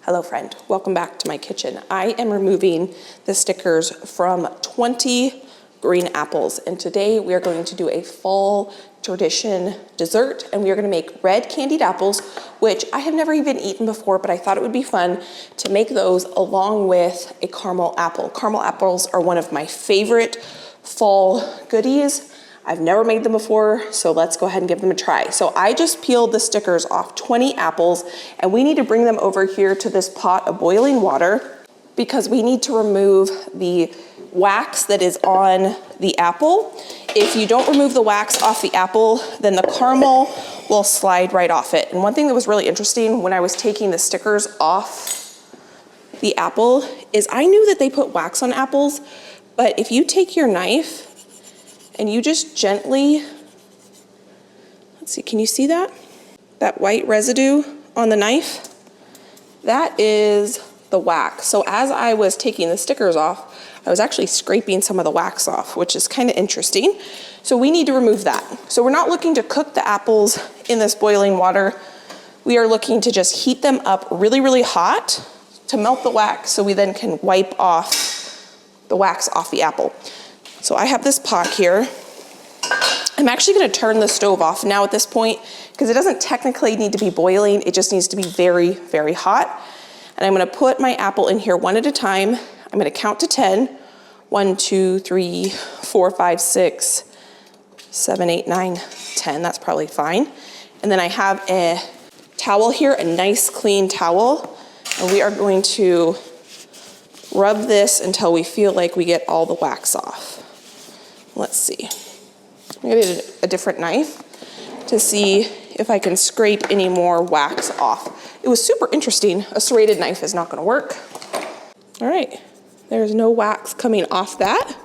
Hello friend, welcome back to my kitchen. I am removing the stickers from 20 green apples, and today we are going to do a fall tradition dessert, and we are going to make red candied apples, which I have never even eaten before, but I thought it would be fun to make those along with a caramel apple. Caramel apples are one of my favorite fall goodies. I've never made them before, so let's go ahead and give them a try. So I just peeled the stickers off 20 apples, and we need to bring them over here to this pot of boiling water because we need to remove the wax that is on the apple. If you don't remove the wax off the apple, then the caramel will slide right off it. And one thing that was really interesting when I was taking the stickers off the apple is I knew that they put wax on apples, but if you take your knife and you just gently, let's see, can you see that? That white residue on the knife? That is the wax. So as I was taking the stickers off, I was actually scraping some of the wax off, which is kind of interesting. So we need to remove that. So we're not looking to cook the apples in this boiling water. We are looking to just heat them up really, really hot to melt the wax so we then can wipe off the wax off the apple. So I have this pot here. I'm actually gonna turn the stove off now at this point because it doesn't technically need to be boiling, it just needs to be very, very hot. And I'm gonna put my apple in here one at a time. I'm gonna count to 10. 1, 2, 3, 4, 5, 6, 7, 8, 9, 10, that's probably fine. And then I have a towel here, a nice clean towel. And we are going to rub this until we feel like we get all the wax off. Let's see. I'm gonna get a different knife to see if I can scrape any more wax off. It was super interesting. A serrated knife is not gonna work. All right, there's no wax coming off that.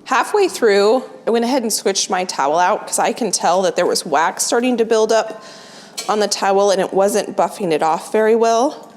Halfway through, I went ahead and switched my towel out because I can tell that there was wax starting to build up on the towel and it wasn't buffing it off very well.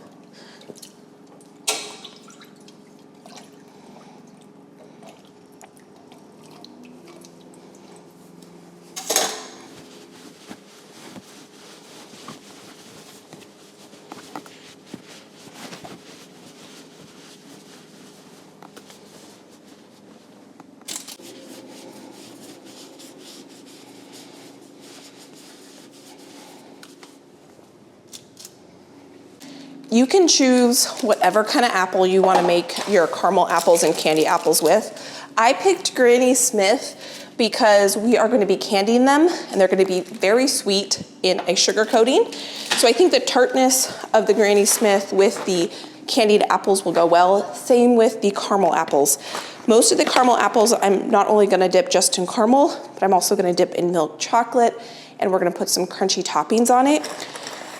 You can choose whatever kind of apple you want to make your caramel apples and candy apples with. I picked Granny Smith because we are going to be candying them and they're going to be very sweet in a sugar coating. So I think the tartness of the Granny Smith with the candied apples will go well. Same with the caramel apples. Most of the caramel apples I'm not only going to dip just in caramel, but I'm also going to dip in milk chocolate and we're going to put some crunchy toppings on it.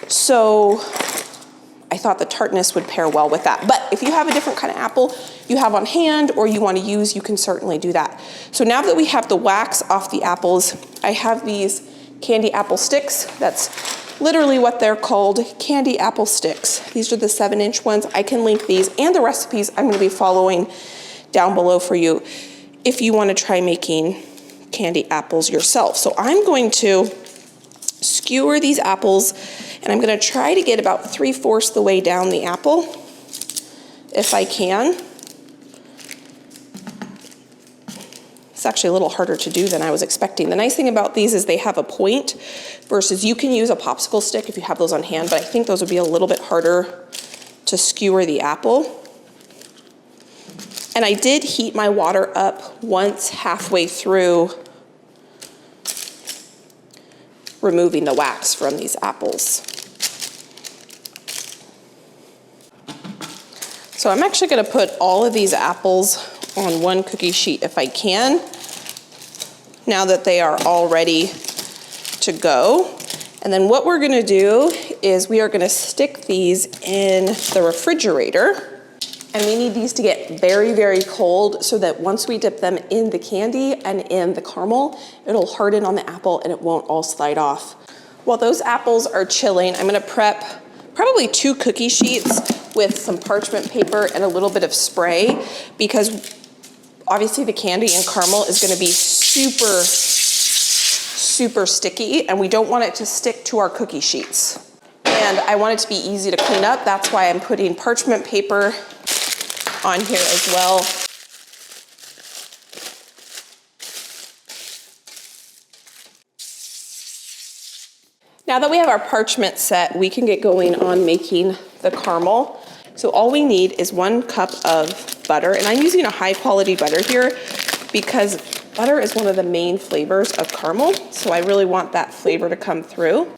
So I thought the tartness would pair well with that. But if you have a different kind of apple you have on hand or you want to use, you can certainly do that. So now that we have the wax off the apples, I have these candy apple sticks. That's literally what they're called, candy apple sticks. These are the 7-inch ones. I can link these and the recipes I'm going to be following down below for you if you want to try making candy apples yourself. So I'm going to skewer these apples and I'm going to try to get about 3/4 the way down the apple, if I can. It's actually a little harder to do than I was expecting. The nice thing about these is they have a point versus you can use a popsicle stick if you have those on hand, but I think those would be a little bit harder to skewer the apple. And I did heat my water up once halfway through removing the wax from these apples. So I'm actually going to put all of these apples on one cookie sheet if I can, now that they are all ready to go. And then what we're going to do is we are going to stick these in the refrigerator. And we need these to get very, very cold so that once we dip them in the candy and in the caramel, it'll harden on the apple and it won't all slide off. While those apples are chilling, I'm gonna prep probably 2 cookie sheets with some parchment paper and a little bit of spray because obviously the candy and caramel is gonna be super, super sticky and we don't want it to stick to our cookie sheets. And I want it to be easy to clean up. That's why I'm putting parchment paper on here as well. Now that we have our parchment set, we can get going on making the caramel. So all we need is 1 cup of butter, and I'm using a high quality butter here because butter is one of the main flavors of caramel. So I really want that flavor to come through.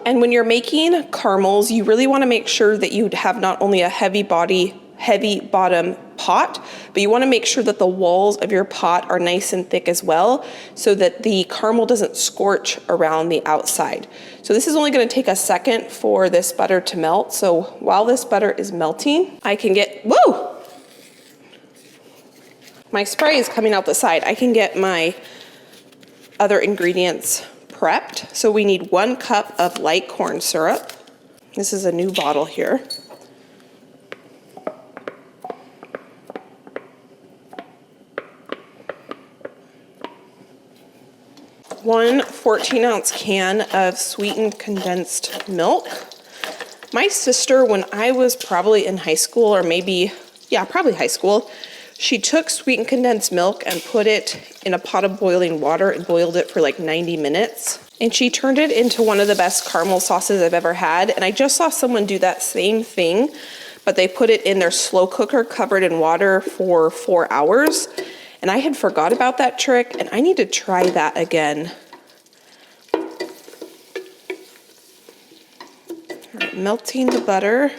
And when you're making caramels, you really want to make sure that you have not only a heavy bottom pot, but you want to make sure that the walls of your pot are nice and thick as well, so that the caramel doesn't scorch around the outside. So this is only going to take a second for this butter to melt. So while this butter is melting, I can get, whoa! My spray is coming out the side. I can get my other ingredients prepped. So we need 1 cup of light corn syrup. This is a new bottle here. 1 14-ounce can of sweetened condensed milk. My sister, when I was probably in high school, or maybe, yeah, probably high school, she took sweetened condensed milk and put it in a pot of boiling water and boiled it for like 90 minutes. And she turned it into one of the best caramel sauces I've ever had. And I just saw someone do that same thing, but they put it in their slow cooker covered in water for 4 hours. And I had forgot about that trick, and I need to try that again. All right, melting the butter.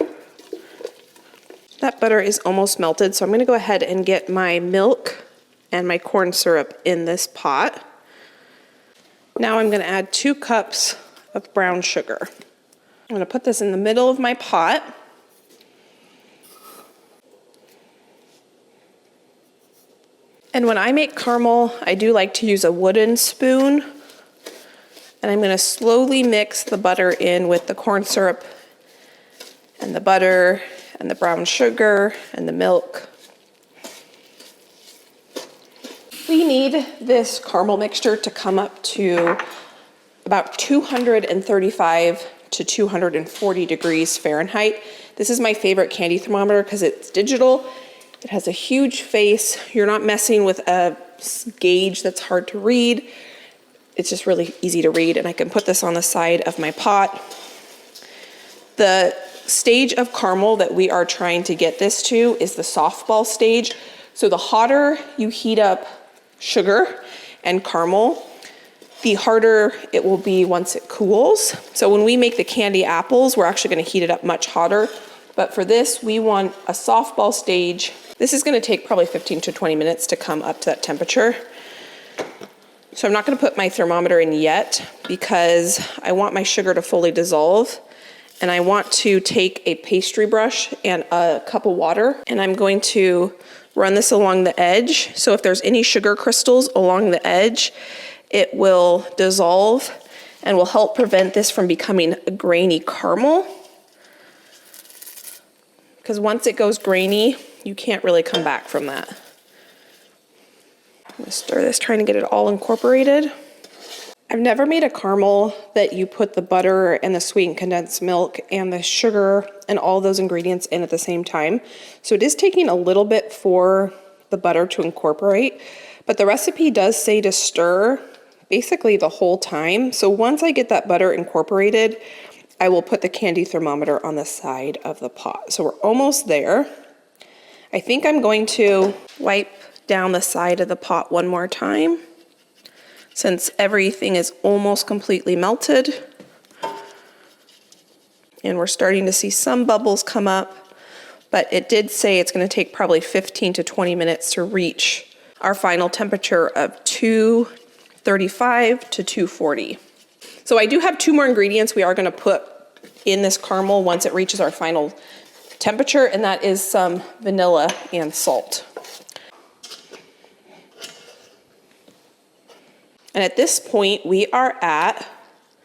That butter is almost melted, so I'm going to go ahead and get my milk and my corn syrup in this pot. Now I'm going to add 2 cups of brown sugar. I'm going to put this in the middle of my pot. And when I make caramel, I do like to use a wooden spoon. And I'm going to slowly mix the butter in with the corn syrup and the butter and the brown sugar and the milk. We need this caramel mixture to come up to about 235 to 240 degrees Fahrenheit. This is my favorite candy thermometer because it's digital. It has a huge face. You're not messing with a gauge that's hard to read. It's just really easy to read, and I can put this on the side of my pot. The stage of caramel that we are trying to get this to is the softball stage. So the hotter you heat up sugar and caramel, the harder it will be once it cools. So when we make the candy apples, we're actually going to heat it up much hotter. But for this, we want a softball stage. This is going to take probably 15 to 20 minutes to come up to that temperature. So I'm not going to put my thermometer in yet because I want my sugar to fully dissolve. And I want to take a pastry brush and a cup of water, and I'm going to run this along the edge. So if there's any sugar crystals along the edge, it will dissolve and will help prevent this from becoming a grainy caramel. Because once it goes grainy, you can't really come back from that. I'm gonna stir this, trying to get it all incorporated. I've never made a caramel that you put the butter and the sweetened condensed milk and the sugar and all those ingredients in at the same time. So it is taking a little bit for the butter to incorporate, but the recipe does say to stir basically the whole time. So once I get that butter incorporated, I will put the candy thermometer on the side of the pot. So we're almost there. I think I'm going to wipe down the side of the pot one more time since everything is almost completely melted. And we're starting to see some bubbles come up, but it did say it's going to take probably 15 to 20 minutes to reach our final temperature of 235 to 240. So I do have 2 more ingredients we are going to put in this caramel once it reaches our final temperature, and that is some vanilla and salt. And at this point, we are at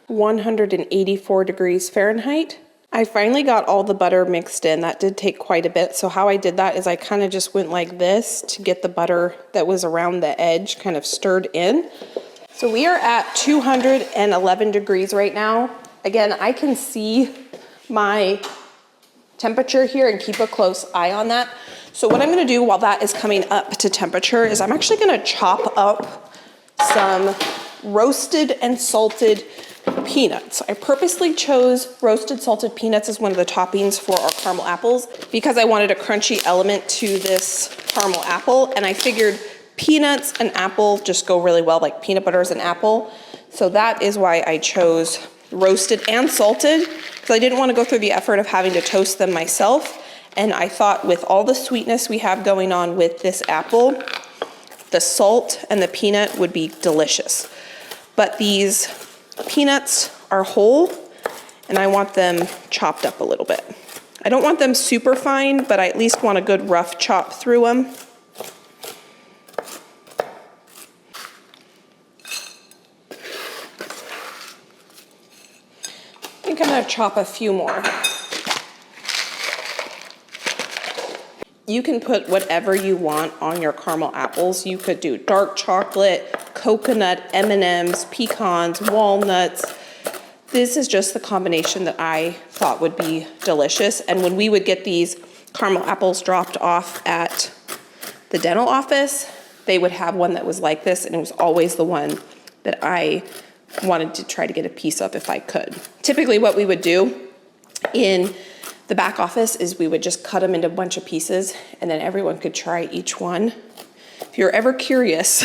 184 degrees Fahrenheit. I finally got all the butter mixed in. That did take quite a bit. So how I did that is I kind of just went like this to get the butter that was around the edge kind of stirred in. So we are at 211 degrees right now. Again, I can see my temperature here and keep a close eye on that. So what I'm gonna do while that is coming up to temperature is I'm actually gonna chop up some roasted and salted peanuts. I purposely chose roasted salted peanuts as one of the toppings for our caramel apples because I wanted a crunchy element to this caramel apple, and I figured peanuts and apple just go really well, like peanut butter is an apple. So that is why I chose roasted and salted, because I didn't want to go through the effort of having to toast them myself. And I thought with all the sweetness we have going on with this apple, the salt and the peanut would be delicious. But these peanuts are whole, and I want them chopped up a little bit. I don't want them super fine, but I at least want a good rough chop through them. I think I'm gonna chop a few more. You can put whatever you want on your caramel apples. You could do dark chocolate, coconut, M&Ms, pecans, walnuts. This is just the combination that I thought would be delicious. And when we would get these caramel apples dropped off at the dental office, they would have one that was like this, and it was always the one that I wanted to try to get a piece of if I could. Typically what we would do in the back office is we would just cut them into a bunch of pieces, and then everyone could try each one. If you're ever curious,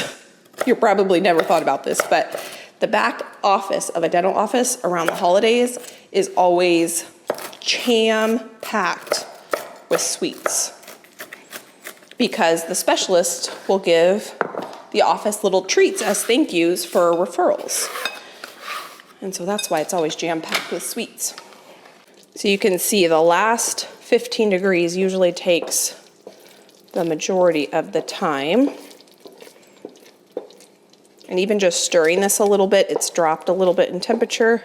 you probably never thought about this, but the back office of a dental office around the holidays is always jam-packed with sweets, because the specialist will give the office little treats as thank yous for referrals. And so that's why it's always jam-packed with sweets. So you can see the last 15 degrees usually takes the majority of the time. And even just stirring this a little bit, it's dropped a little bit in temperature.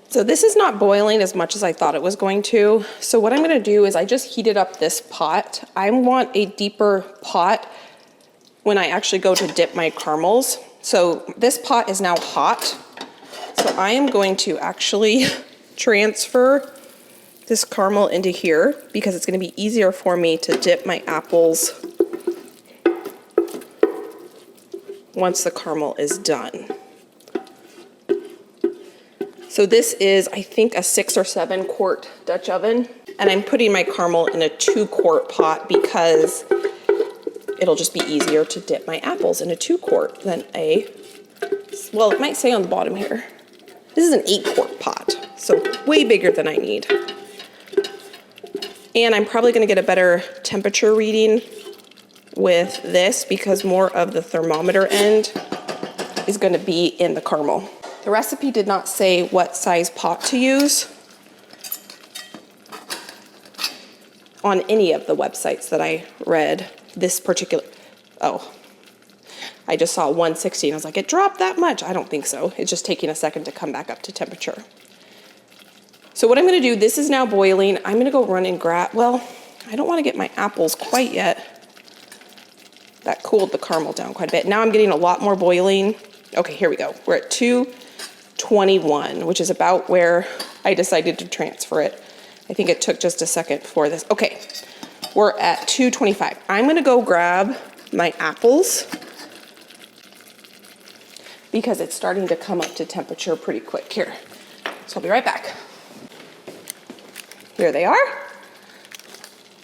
So this is not boiling as much as I thought it was going to. So what I'm gonna do is I just heated up this pot. I want a deeper pot when I actually go to dip my caramels. So this pot is now hot. So I am going to actually transfer this caramel into here because it's going to be easier for me to dip my apples once the caramel is done. So this is, I think, a 6 or 7 quart Dutch oven, and I'm putting my caramel in a 2-quart pot because it'll just be easier to dip my apples in a 2-quart than a, well, it might say on the bottom here. This is an 8-quart pot, so way bigger than I need. And I'm probably gonna get a better temperature reading with this because more of the thermometer end is gonna be in the caramel. The recipe did not say what size pot to use on any of the websites that I read. This particular, I just saw 160 and I was like, it dropped that much? I don't think so. It's just taking a second to come back up to temperature. So what I'm gonna do, this is now boiling. I'm gonna go run and grab, well, I don't wanna get my apples quite yet. That cooled the caramel down quite a bit. Now I'm getting a lot more boiling. Okay, here we go. We're at 221, which is about where I decided to transfer it. I think it took just a second for this. Okay, we're at 225. I'm gonna go grab my apples because it's starting to come up to temperature pretty quick here. So I'll be right back. Here they are.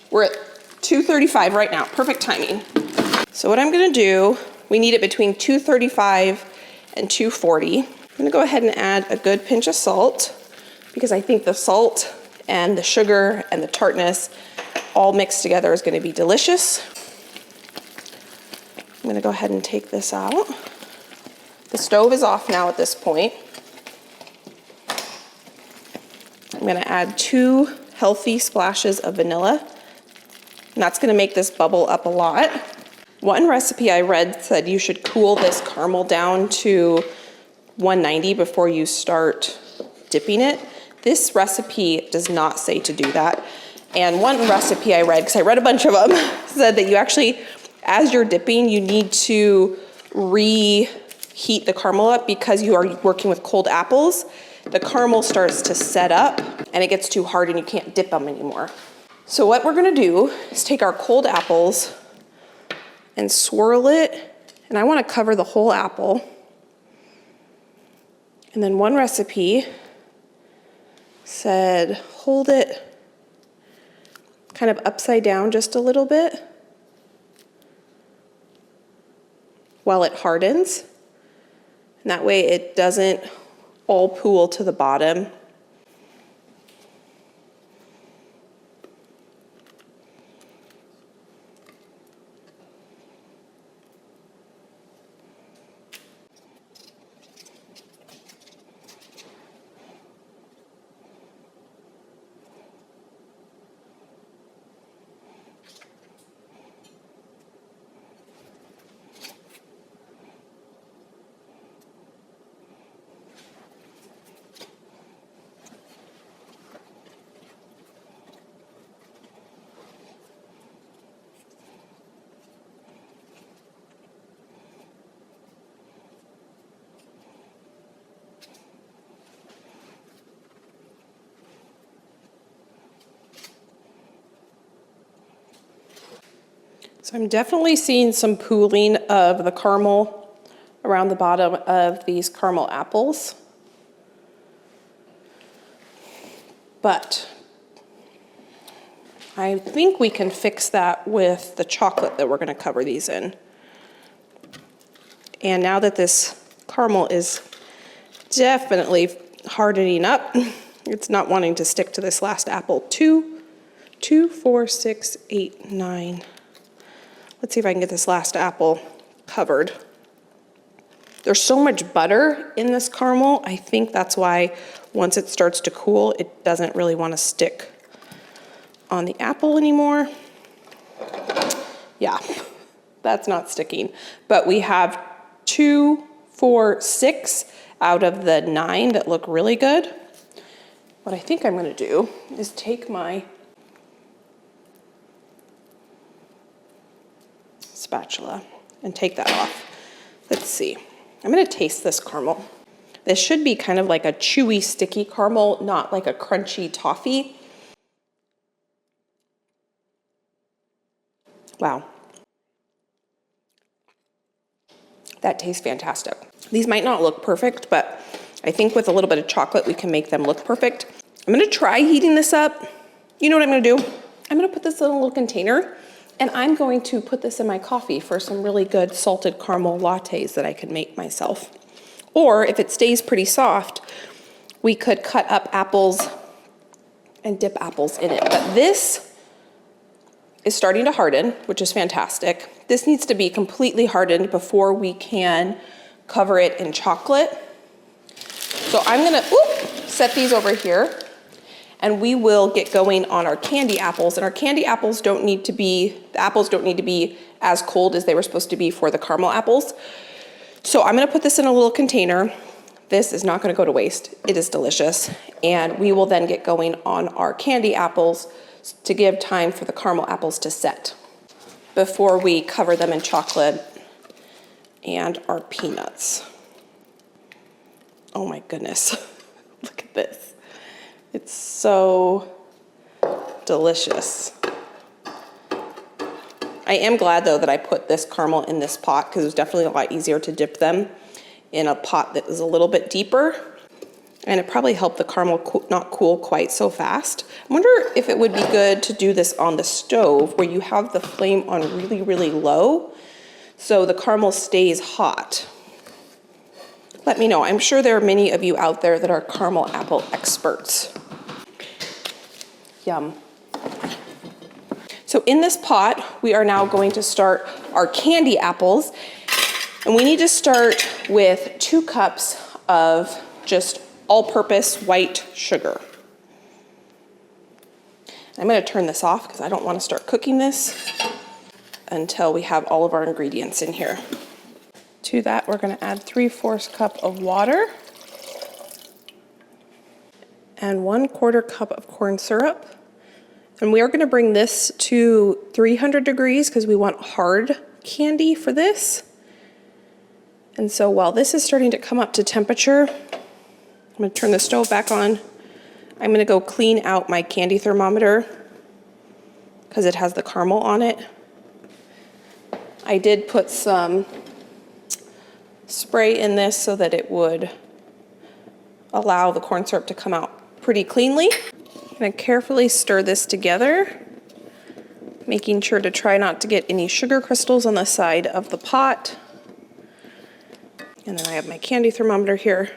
We're at 235 right now, perfect timing. So what I'm gonna do, we need it between 235 and 240. I'm gonna go ahead and add a good pinch of salt because I think the salt and the sugar and the tartness all mixed together is gonna be delicious. I'm gonna go ahead and take this out. The stove is off now at this point. I'm gonna add 2 healthy splashes of vanilla, and that's gonna make this bubble up a lot. One recipe I read said you should cool this caramel down to 190 before you start dipping it. This recipe does not say to do that. And one recipe I read, because I read a bunch of them, said that you actually, as you're dipping, you need to reheat the caramel up because you are working with cold apples. the caramel starts to set up and it gets too hard and you can't dip them anymore. So what we're gonna do is take our cold apples and swirl it, and I wanna cover the whole apple. And then one recipe said, hold it kind of upside down just a little bit while it hardens. And that way it doesn't all pool to the bottom. So I'm definitely seeing some pooling of the caramel around the bottom of these caramel apples. But I think we can fix that with the chocolate that we're going to cover these in. And now that this caramel is definitely hardening up, it's not wanting to stick to this last apple. 2, 4, 6, 8, 9. Let's see if I can get this last apple covered. There's so much butter in this caramel. I think that's why once it starts to cool, it doesn't really want to stick on the apple anymore. Yeah, that's not sticking. But we have 2, 4, 6 out of the 9 that look really good. What I think I'm going to do is take my spatula and take that off. Let's see. I'm going to taste this caramel. This should be kind of like a chewy, sticky caramel, not like a crunchy toffee. Wow. That tastes fantastic. These might not look perfect, but I think with a little bit of chocolate, we can make them look perfect. I'm going to try heating this up. You know what I'm going to do? I'm going to put this in a little container, and I'm going to put this in my coffee for some really good salted caramel lattes that I can make myself. Or if it stays pretty soft, we could cut up apples and dip apples in it. But this is starting to harden, which is fantastic. This needs to be completely hardened before we can cover it in chocolate. So I'm gonna set these over here, and we will get going on our candy apples. And our candy apples don't need to be, the apples don't need to be as cold as they were supposed to be for the caramel apples. So I'm gonna put this in a little container. This is not gonna go to waste. It is delicious. And we will then get going on our candy apples to give time for the caramel apples to set before we cover them in chocolate and our peanuts. Oh my goodness, look at this. It's so delicious. I am glad though that I put this caramel in this pot because it was definitely a lot easier to dip them in a pot that is a little bit deeper. And it probably helped the caramel not cool quite so fast. I wonder if it would be good to do this on the stove where you have the flame on really, really low so the caramel stays hot. Let me know. I'm sure there are many of you out there that are caramel apple experts. Yum. So in this pot, we are now going to start our candy apples. And we need to start with 2 cups of just all-purpose white sugar. I'm going to turn this off because I don't want to start cooking this until we have all of our ingredients in here. To that, we're going to add 3/4 cup of water and 1/4 cup of corn syrup. And we are going to bring this to 300 degrees because we want hard candy for this. And so while this is starting to come up to temperature, I'm gonna turn the stove back on. I'm gonna go clean out my candy thermometer because it has the caramel on it. I did put some spray in this so that it would allow the corn syrup to come out pretty cleanly. I'm gonna carefully stir this together, making sure to try not to get any sugar crystals on the side of the pot. And then I have my candy thermometer here.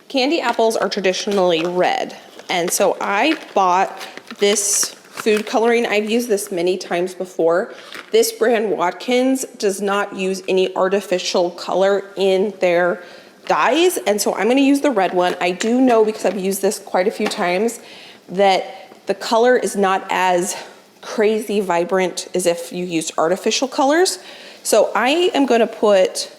Candy apples are traditionally red, and so I bought this food coloring. I've used this many times before. This brand, Watkins, does not use any artificial color in their dyes, and so I'm gonna use the red one. I do know, because I've used this quite a few times, that the color is not as crazy vibrant as if you used artificial colors. So I am gonna put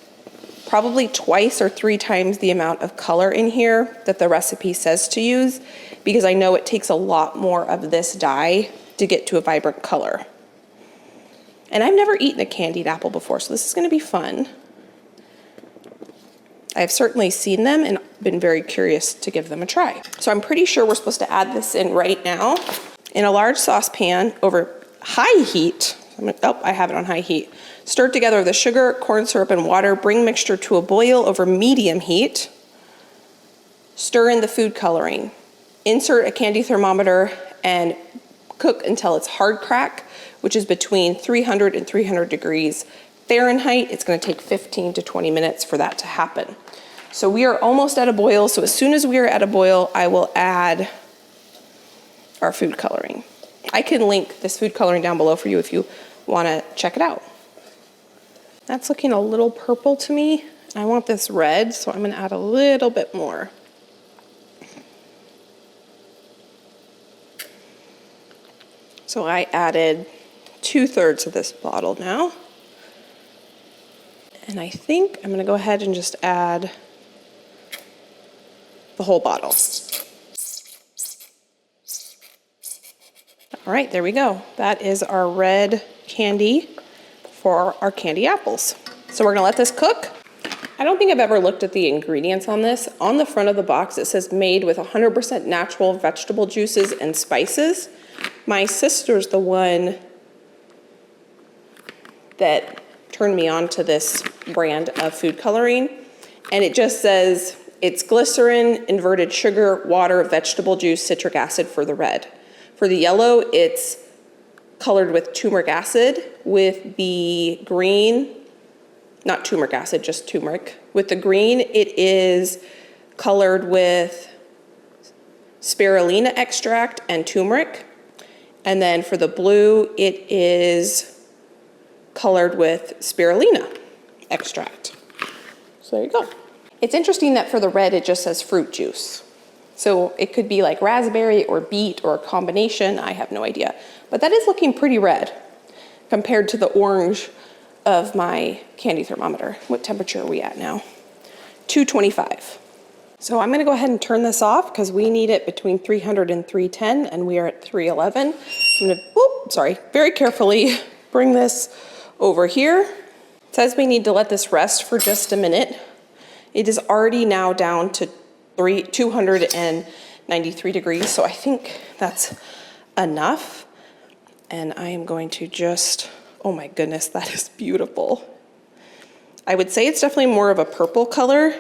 probably twice or 3 times the amount of color in here that the recipe says to use, because I know it takes a lot more of this dye to get to a vibrant color. And I've never eaten a candied apple before, so this is gonna be fun. I've certainly seen them and been very curious to give them a try. So I'm pretty sure we're supposed to add this in right now in a large saucepan over high heat. I have it on high heat. Stir together the sugar, corn syrup, and water. Bring mixture to a boil over medium heat. Stir in the food coloring. Insert a candy thermometer and cook until it's hard crack, which is between 300 and 300 degrees Fahrenheit. It's gonna take 15 to 20 minutes for that to happen. So we are almost at a boil. So as soon as we are at a boil, I will add our food coloring. I can link this food coloring down below for you if you wanna check it out. That's looking a little purple to me. I want this red, so I'm gonna add a little bit more. So I added 2/3 of this bottle now. And I think I'm gonna go ahead and just add the whole bottle. All right, there we go. That is our red candy for our candy apples. So we're gonna let this cook. I don't think I've ever looked at the ingredients on this. On the front of the box, it says made with 100% natural vegetable juices and spices. My sister's the one that turned me on to this brand of food coloring. And it just says it's glycerin, inverted sugar, water, vegetable juice, citric acid for the red. For the yellow, it's colored with turmeric acid. With the green, not turmeric acid, just turmeric. With the green, it is colored with spirulina extract and turmeric. And then for the blue, it is colored with spirulina extract. So there you go. It's interesting that for the red, it just says fruit juice. So it could be like raspberry or beet or a combination, I have no idea. But that is looking pretty red compared to the orange of my candy thermometer. What temperature are we at now? 225. So I'm gonna go ahead and turn this off because we need it between 300 and 310 and we are at 311. I'm gonna, very carefully bring this over here. It says we need to let this rest for just a minute. It is already now down to 293 degrees, so I think that's enough. And I am going to just, oh my goodness, that is beautiful. I would say it's definitely more of a purple color.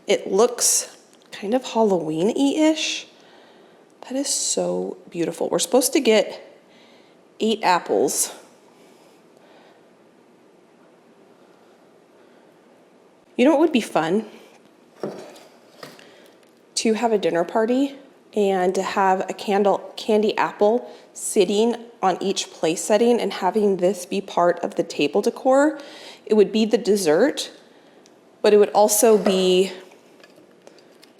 It looks kind of Halloween-y-ish. That is so beautiful. We're supposed to get 8 apples. You know what would be fun? To have a dinner party and to have a candy apple sitting on each place setting and having this be part of the table decor. It would be the dessert, but it would also be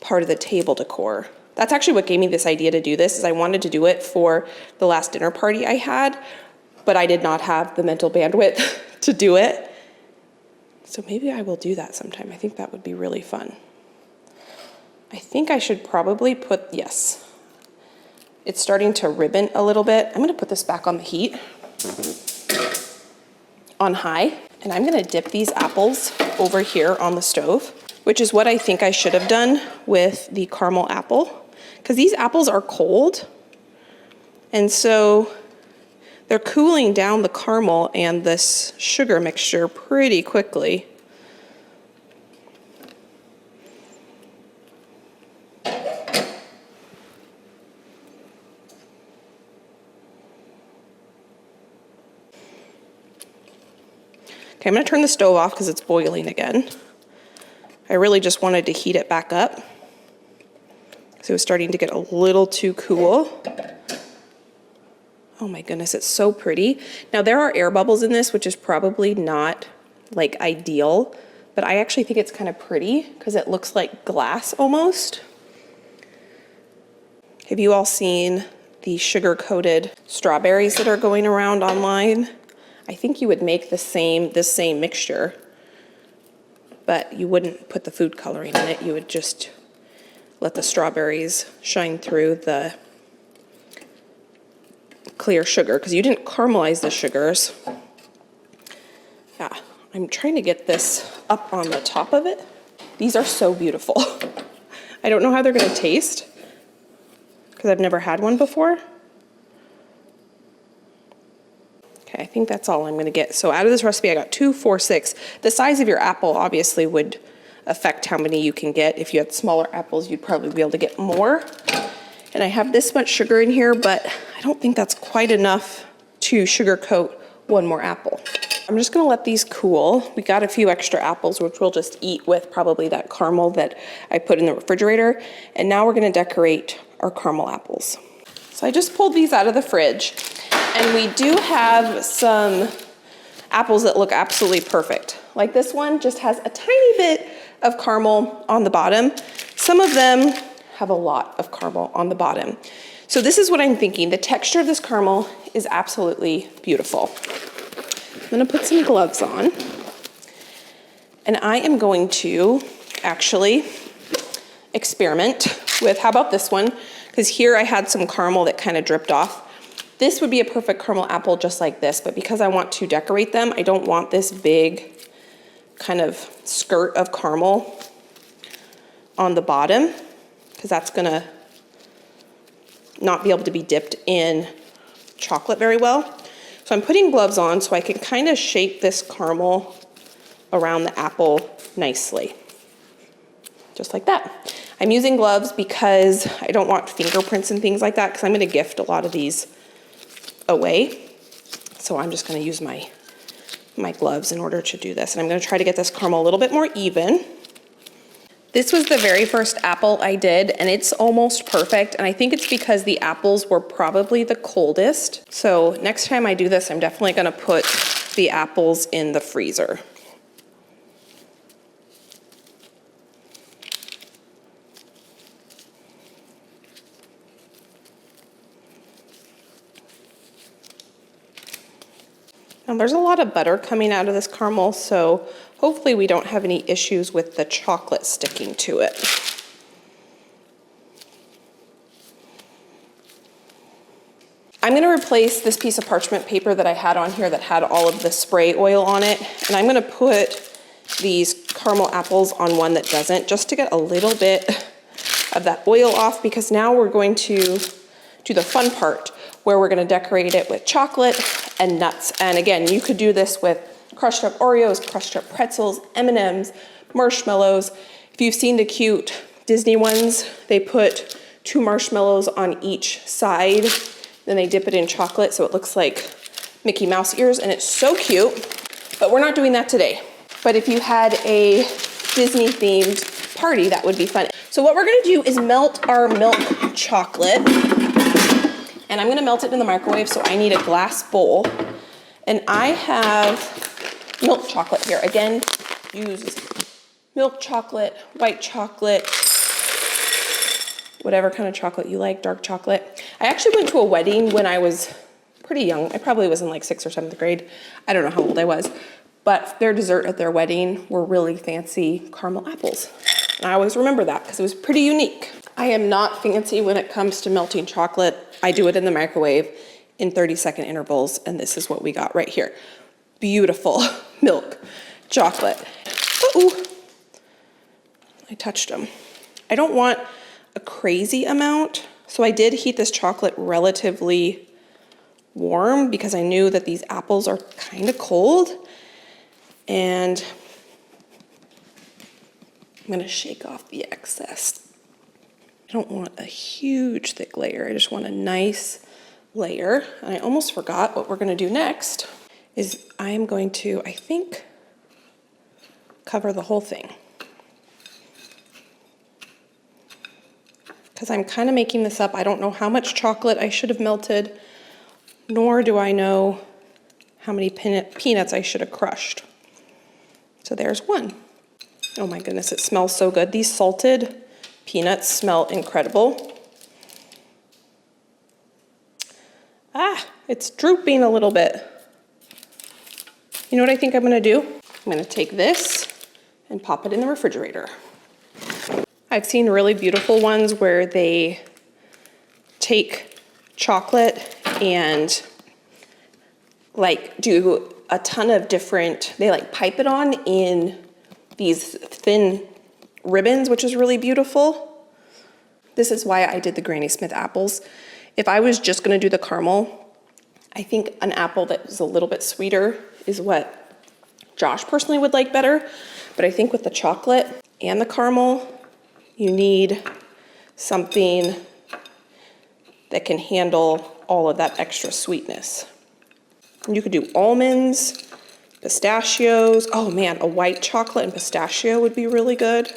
part of the table decor. That's actually what gave me this idea to do this, is I wanted to do it for the last dinner party I had, but I did not have the mental bandwidth to do it. So maybe I will do that sometime. I think that would be really fun. I think I should probably put, yes. It's starting to ribbon a little bit. I'm gonna put this back on the heat, on high, and I'm gonna dip these apples over here on the stove. which is what I think I should have done with the caramel apple, because these apples are cold, and so they're cooling down the caramel and this sugar mixture pretty quickly. Okay, I'm gonna turn the stove off because it's boiling again. I really just wanted to heat it back up because it was starting to get a little too cool. Oh my goodness, it's so pretty. Now there are air bubbles in this, which is probably not like ideal, but I actually think it's kind of pretty because it looks like glass almost. Have you all seen the sugar-coated strawberries that are going around online? I think you would make this same mixture, but you wouldn't put the food coloring in it. You would just let the strawberries shine through the clear sugar, because you didn't caramelize the sugars. Yeah, I'm trying to get this up on the top of it. These are so beautiful. I don't know how they're gonna taste, because I've never had one before. Okay, I think that's all I'm gonna get. So out of this recipe, I got 2, 4, 6. The size of your apple obviously would affect how many you can get. If you had smaller apples, you'd probably be able to get more. And I have this much sugar in here, but I don't think that's quite enough to sugar coat one more apple. I'm just gonna let these cool. We got a few extra apples, which we'll just eat with probably that caramel that I put in the refrigerator. And now we're gonna decorate our caramel apples. So I just pulled these out of the fridge. And we do have some apples that look absolutely perfect. Like this one just has a tiny bit of caramel on the bottom. Some of them have a lot of caramel on the bottom. So this is what I'm thinking. The texture of this caramel is absolutely beautiful. I'm gonna put some gloves on. And I am going to actually experiment with, how about this one? Because here I had some caramel that kind of dripped off. This would be a perfect caramel apple just like this, but because I want to decorate them, I don't want this big kind of skirt of caramel on the bottom, because that's gonna not be able to be dipped in chocolate very well. So I'm putting gloves on so I can kind of shape this caramel around the apple nicely, just like that. I'm using gloves because I don't want fingerprints and things like that, because I'm gonna gift a lot of these away. So I'm just gonna use my gloves in order to do this. And I'm gonna try to get this caramel a little bit more even. This was the very first apple I did, and it's almost perfect. And I think it's because the apples were probably the coldest. So next time I do this, I'm definitely gonna put the apples in the freezer. Now there's a lot of butter coming out of this caramel, so hopefully we don't have any issues with the chocolate sticking to it. I'm going to replace this piece of parchment paper that I had on here that had all of the spray oil on it, and I'm going to put these caramel apples on one that doesn't, just to get a little bit of that oil off, because now we're going to do the fun part where we're going to decorate it with chocolate and nuts. And again, you could do this with crushed up Oreos, crushed up pretzels, M&Ms, marshmallows. If you've seen the cute Disney ones, they put 2 marshmallows on each side, then they dip it in chocolate so it looks like Mickey Mouse ears, and it's so cute. But we're not doing that today. But if you had a Disney themed party, that would be fun. So what we're gonna do is melt our milk chocolate. And I'm gonna melt it in the microwave, so I need a glass bowl. And I have milk chocolate here. Again, use milk chocolate, white chocolate, whatever kind of chocolate you like, dark chocolate. I actually went to a wedding when I was pretty young. I probably was in like 6th or 7th grade. I don't know how old I was. But their dessert at their wedding were really fancy caramel apples. And I always remember that because it was pretty unique. I am not fancy when it comes to melting chocolate. I do it in the microwave in 30-second intervals, and this is what we got right here. Beautiful milk chocolate. Uh-oh. I touched them. I don't want a crazy amount, so I did heat this chocolate relatively warm because I knew that these apples are kind of cold. And I'm gonna shake off the excess. I don't want a huge thick layer. I just want a nice layer. And I almost forgot what we're gonna do next is I'm going to, I think, cover the whole thing. Because I'm kind of making this up. I don't know how much chocolate I should have melted, nor do I know how many peanuts I should have crushed. So there's one. Oh my goodness, it smells so good. These salted peanuts smell incredible. Ah, it's drooping a little bit. You know what I think I'm gonna do? I'm gonna take this and pop it in the refrigerator. I've seen really beautiful ones where they take chocolate and like do a ton of different, they like pipe it on in these thin ribbons, which is really beautiful. This is why I did the Granny Smith apples. If I was just gonna do the caramel, I think an apple that is a little bit sweeter is what Josh personally would like better. But I think with the chocolate and the caramel, you need something that can handle all of that extra sweetness. You could do almonds, pistachios. Oh man, a white chocolate and pistachio would be really good.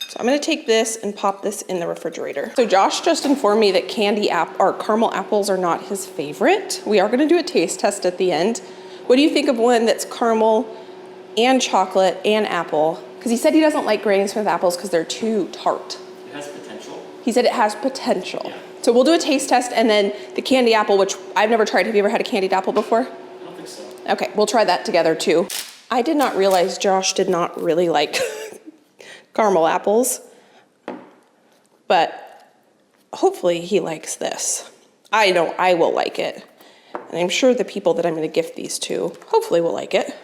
So I'm gonna take this and pop this in the refrigerator. So Josh just informed me that caramel apples are not his favorite. We are gonna do a taste test at the end. What do you think of one that's caramel and chocolate and apple? Because he said he doesn't like Granny Smith apples because they're too tart. It has potential. He said it has potential. Yeah. So we'll do a taste test and then the candy apple, which I've never tried. Have you ever had a candied apple before? I don't think so. Okay, we'll try that together too. I did not realize Josh did not really like caramel apples, but hopefully he likes this. I know I will like it. And I'm sure the people that I'm gonna gift these to hopefully will like it.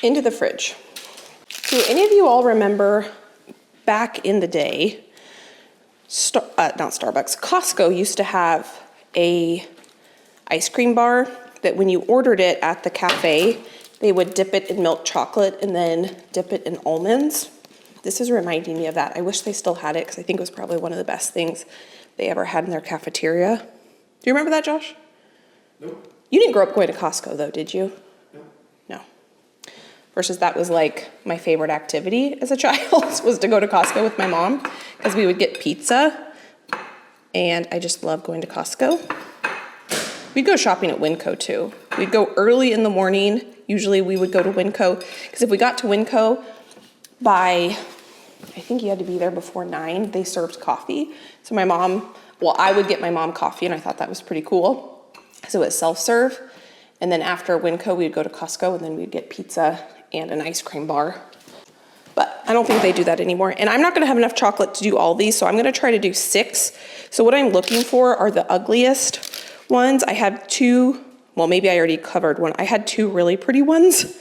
Into the fridge. Do any of you all remember back in the day, not Starbucks, Costco used to have a ice cream bar that when you ordered it at the cafe, they would dip it in milk chocolate and then dip it in almonds. This is reminding me of that. I wish they still had it because I think it was probably one of the best things they ever had in their cafeteria. Do you remember that, Josh? Nope. You didn't grow up going to Costco though, did you? No. Versus that was like my favorite activity as a child was to go to Costco with my mom because we would get pizza and I just love going to Costco. We'd go shopping at Winco too. We'd go early in the morning. Usually we would go to Winco because if we got to Winco by, I think you had to be there before 9, they served coffee. So my mom, well, I would get my mom coffee and I thought that was pretty cool. So it's self-serve. And then after Winco, we'd go to Costco and then we'd get pizza and an ice cream bar. But I don't think they do that anymore. And I'm not gonna have enough chocolate to do all these, so I'm gonna try to do 6. So what I'm looking for are the ugliest ones. I have 2, well, maybe I already covered one. I had 2 really pretty ones.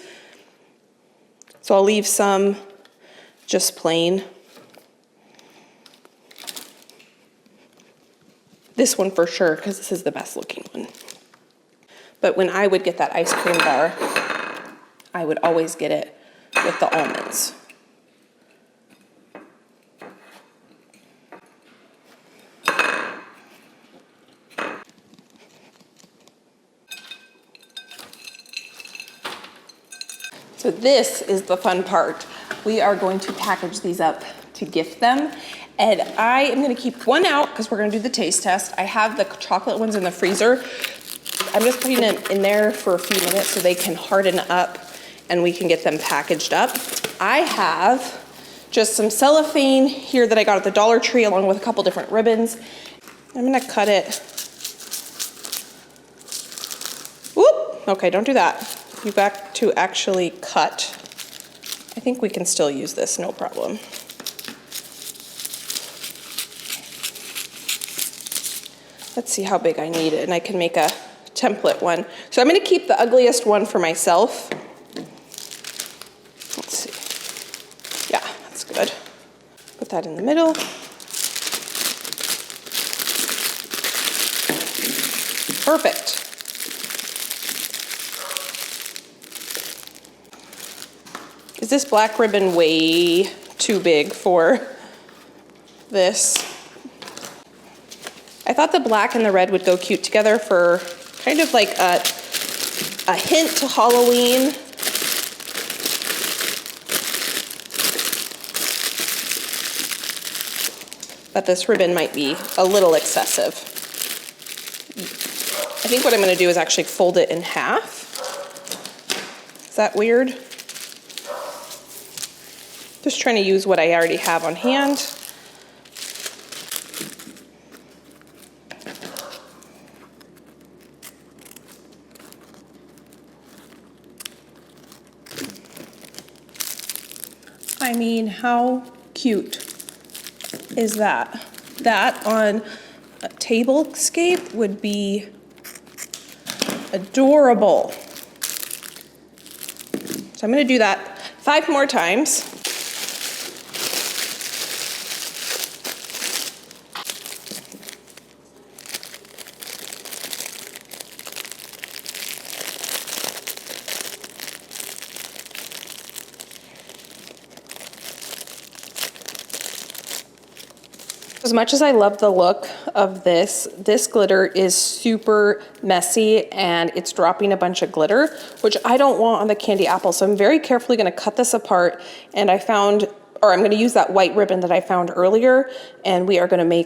So I'll leave some just plain. This one for sure, because this is the best looking one. But when I would get that ice cream bar, I would always get it with the almonds. So this is the fun part. We are going to package these up to gift them. And I am gonna keep one out because we're gonna do the taste test. I have the chocolate ones in the freezer. I'm just putting them in there for a few minutes so they can harden up and we can get them packaged up. I have just some cellophane here that I got at the Dollar Tree along with a couple different ribbons. I'm gonna cut it. Whoop, okay, don't do that. You've got to actually cut. I think we can still use this, no problem. Let's see how big I need it, and I can make a template one. So I'm gonna keep the ugliest one for myself. Let's see. Yeah, that's good. Put that in the middle. Perfect. Is this black ribbon way too big for this? I thought the black and the red would go cute together for kind of like a hint to Halloween. But this ribbon might be a little excessive. I think what I'm gonna do is actually fold it in half. Is that weird? Just trying to use what I already have on hand. I mean, how cute is that? That on a tablescape would be adorable. So I'm gonna do that 5 more times. As much as I love the look of this glitter is super messy and it's dropping a bunch of glitter, which I don't want on the candy apple. So I'm very carefully gonna cut this apart, and I'm gonna use that white ribbon that I found earlier, and we are gonna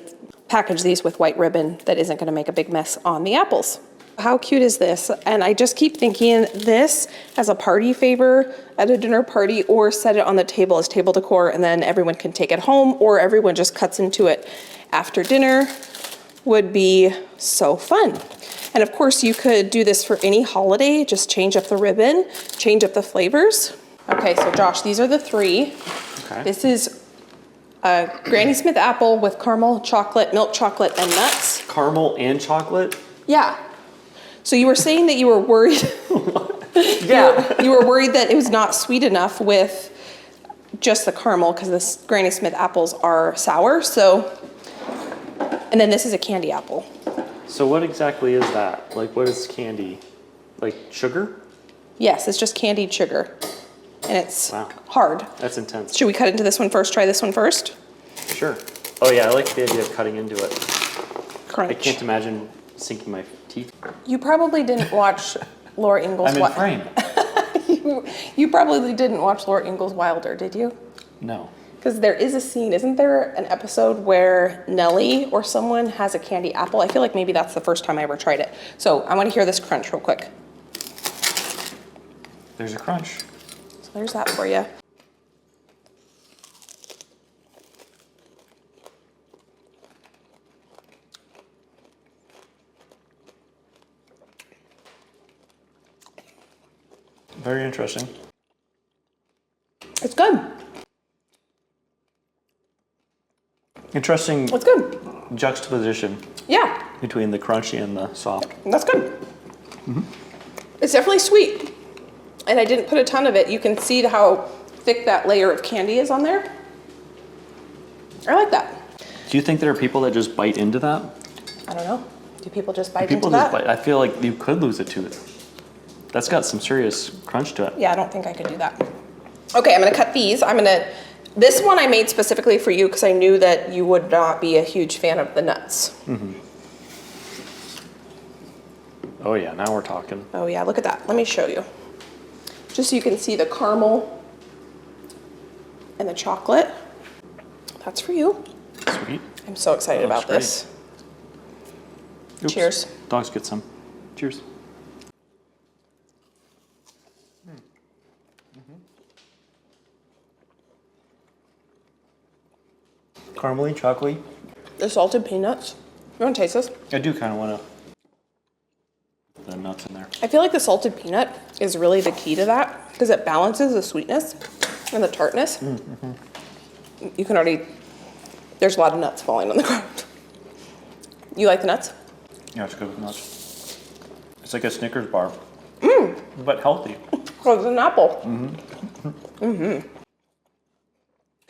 package these with white ribbon that isn't gonna make a big mess on the apples. How cute is this? And I just keep thinking this as a party favor at a dinner party, or set it on the table as table decor, and then everyone can take it home, or everyone just cuts into it after dinner, would be so fun. And of course you could do this for any holiday, just change up the ribbon, change up the flavors. Okay, so Josh, these are the 3. Okay. This is a Granny Smith apple with caramel, chocolate, milk chocolate, and nuts. Caramel and chocolate? Yeah. So you were saying that you were worried. Yeah. You were worried that it was not sweet enough with just the caramel, because the Granny Smith apples are sour. So, and then this is a candy apple. So what exactly is that? Like, what is candy? Like sugar? Yes, it's just candied sugar, and it's Wow. hard. That's intense. Should we cut into this one first? Try this one first. Sure. Oh yeah, I like the idea of cutting into it. Crunch. I can't imagine sinking my teeth. You probably didn't watch Laura Ingalls. I'm in frame. You probably didn't watch Laura Ingalls Wilder, did you? No. Because there is a scene, isn't there an episode where Nellie or someone has a candy apple? I feel like maybe that's the first time I ever tried it. So I want to hear this crunch real quick. There's a crunch. So there's that for you. Very interesting. It's good. Interesting It's good. juxtaposition Yeah, between the crunchy and the soft. that's good. It's definitely sweet. And I didn't put a ton of it. You can see how thick that layer of candy is on there. I like that. Do you think there are people that just bite into that? I don't know. Do people just bite People into just that? bite. I feel like you could lose a tooth. That's got some serious crunch to it. Yeah, I don't think I could do that. Okay, I'm gonna cut these. This one I made specifically for you because I knew that you would not be a huge fan of the nuts. Oh yeah, now we're talking. Oh yeah, look at that. Let me show you. Just so you can see the caramel and the chocolate. That's for you. Sweet. I'm so excited That about looks this. Oops. Cheers. Dogs get some. Cheers. Caramely, chocolatey. The salted peanuts. You want to taste this? I do kind of want to put the nuts in there. I feel like the salted peanut is really the key to that because it balances the sweetness and the tartness. You can already, there's a lot of nuts falling on the ground. You like the nuts? Yeah, it's good with nuts. It's like a Snickers bar, but healthy. Oh, it's an apple.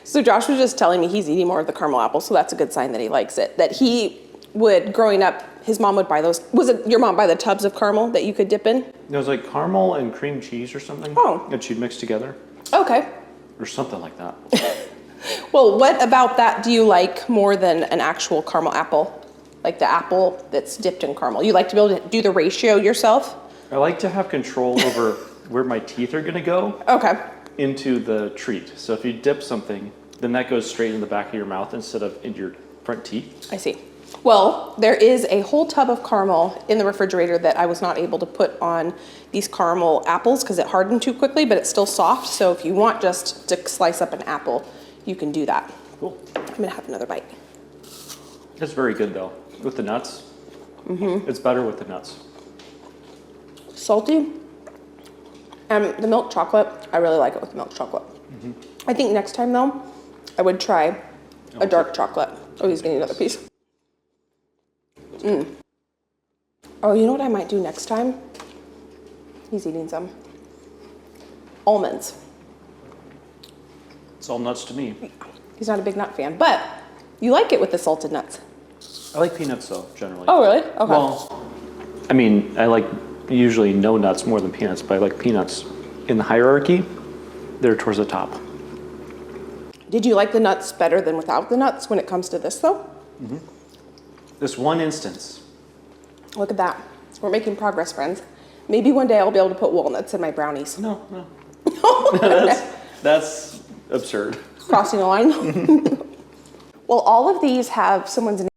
So Josh was just telling me he's eating more of the caramel apple, so that's a good sign that he likes it. That he would, growing up, his mom would buy those. Was it your mom buy the tubs of caramel that you could dip in? It was like caramel and cream cheese or something. Oh. That she'd mix together. Okay. Or something like that. Well, what about that do you like more than an actual caramel apple? Like the apple that's dipped in caramel. You like to be able to do the ratio yourself? I like to have control over where my teeth are gonna go Okay. into the treat. So if you dip something, then that goes straight in the back of your mouth instead of into your front teeth. I see. Well, there is a whole tub of caramel in the refrigerator that I was not able to put on these caramel apples because it hardened too quickly, but it's still soft. So if you want just to slice up an apple, you can do that. Cool. I'm gonna have another bite. It's very good though. With the nuts. It's better with the nuts. Salty. And the milk chocolate, I really like it with milk chocolate. I think next time though, I would try a dark chocolate. Oh, he's getting another piece. Oh, you know what I might do next time? He's eating some. Almonds. It's all nuts to me. He's not a big nut fan, but you like it with the salted nuts. I like peanuts though, generally. Oh, really? Okay. Well, I mean, I like usually no nuts more than peanuts, but I like peanuts. In the hierarchy, they're towards the top. Did you like the nuts better than without the nuts when it comes to this though? This one instance. Look at that. We're making progress, friends. Maybe one day I'll be able to put walnuts in my brownies. No. That's absurd. Crossing the line. Well, all of these have someone's name